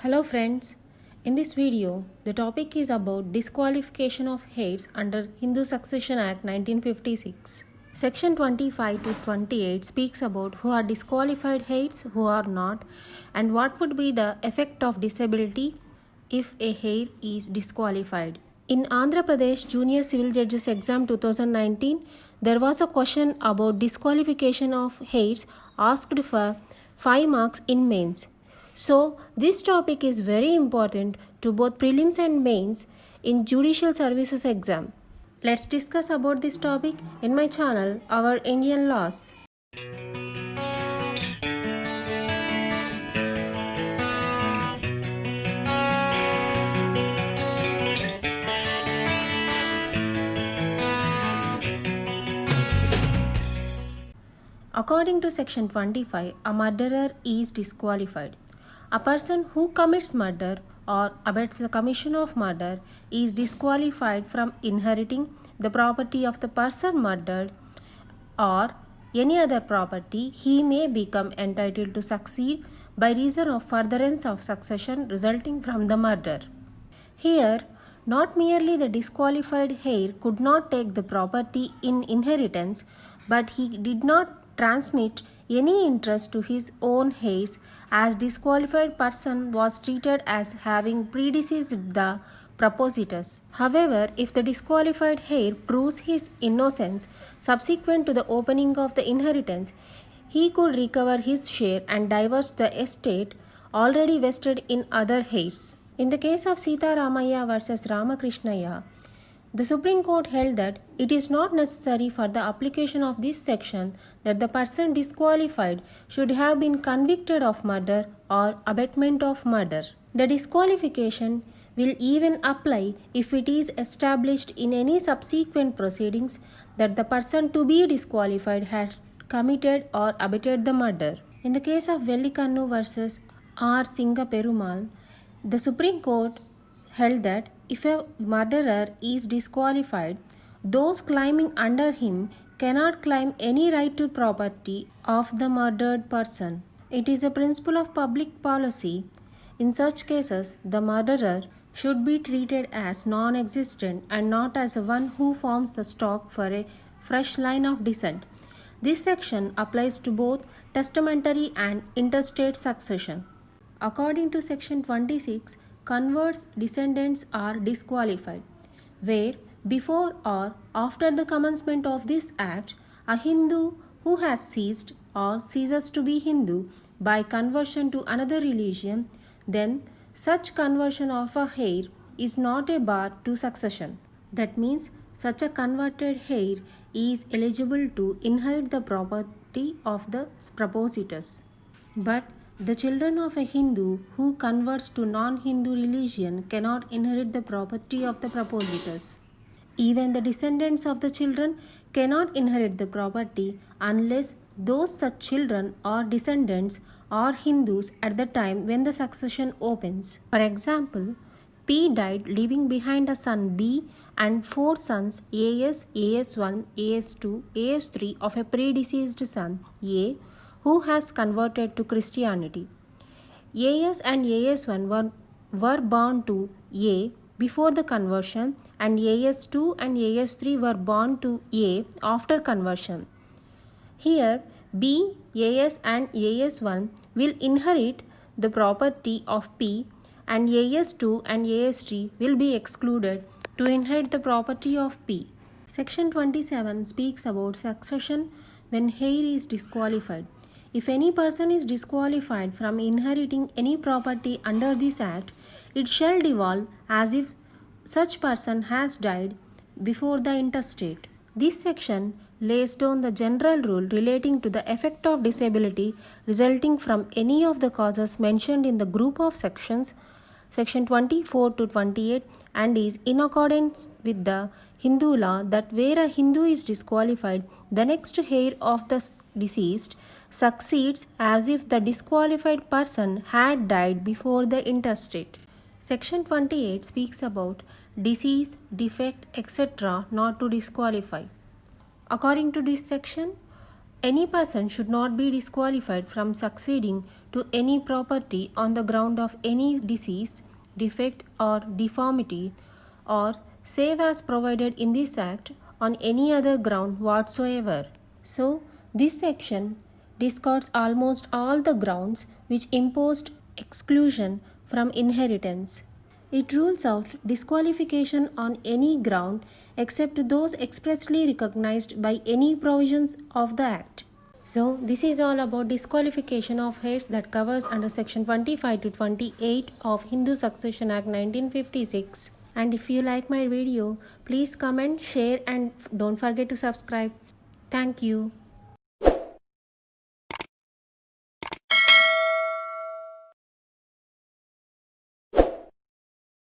Hello friends, in this video the topic is about disqualification of heirs under Hindu Succession Act 1956. Section 25 to 28 speaks about who are disqualified heirs, who are not, and what would be the effect of disability if a heir is disqualified. In Andhra Pradesh Junior Civil Judges Exam 2019, there was a question about disqualification of heirs asked for 5 marks in mains. So, this topic is very important to both prelims and mains in Judicial Services exam. Let's discuss about this topic in my channel, Our Indian Laws. According to section 25, a murderer is disqualified. A person who commits murder or abets the commission of murder is disqualified from inheriting the property of the person murdered or any other property he may become entitled to succeed by reason of furtherance of succession resulting from the murder. Here, not merely the disqualified heir could not take the property in inheritance, but he did not transmit any interest to his own heirs, as disqualified person was treated as having predeceased the propositors. However, if the disqualified heir proves his innocence subsequent to the opening of the inheritance, he could recover his share and divest the estate already vested in other heirs. In the case of Sita Ramaya versus Ramakrishnaya, the Supreme Court held that it is not necessary for the application of this section that the person disqualified should have been convicted of murder or abetment of murder. The disqualification will even apply if it is established in any subsequent proceedings that the person to be disqualified had committed or abetted the murder. In the case of Vellikannu versus R. Singa Perumal, the Supreme Court held that if a murderer is disqualified, those claiming under him cannot claim any right to property of the murdered person. It is a principle of public policy. In such cases, the murderer should be treated as non-existent and not as one who forms the stock for a fresh line of descent. This section applies to both testamentary and intestate succession. According to section 26, converts descendants are disqualified, where before or after the commencement of this act, a Hindu who has ceased or ceases to be Hindu by conversion to another religion, then such conversion of a heir is not a bar to succession. That means such a converted heir is eligible to inherit the property of the propositors. But the children of a Hindu who converts to non-Hindu religion cannot inherit the property of the propositors. Even the descendants of the children cannot inherit the property unless those such children or descendants are Hindus at the time when the succession opens. For example, P died leaving behind a son B and 4 sons AS, AS1, AS2, AS3 of a predeceased son A who has converted to Christianity. AS and AS1 were born to A before the conversion, and AS2 and AS3 were born to A after conversion. Here, B, AS and AS1 will inherit the property of P, and AS2 and AS3 will be excluded to inherit the property of P. Section 27 speaks about succession when heir is disqualified. If any person is disqualified from inheriting any property under this act, it shall devolve as if such person has died before the intestate. This section lays down the general rule relating to the effect of disability resulting from any of the causes mentioned in the group of sections, section 24 to 28, and is in accordance with the Hindu law that where a Hindu is disqualified, the next heir of the deceased succeeds as if the disqualified person had died before the intestate. Section 28 speaks about disease, defect, etc. not to disqualify. According to this section, any person should not be disqualified from succeeding to to any property on the ground of any disease, defect, or deformity, or save as provided in this Act on any other ground whatsoever. So, this section discards almost all the grounds which imposed exclusion from inheritance. It rules out disqualification on any ground except those expressly recognized by any provisions of the Act. So, this is all about disqualification of heirs that covers under section 25 to 28 of Hindu Succession Act 1956. And if you like my video, please comment, share and don't forget to subscribe. Thank you.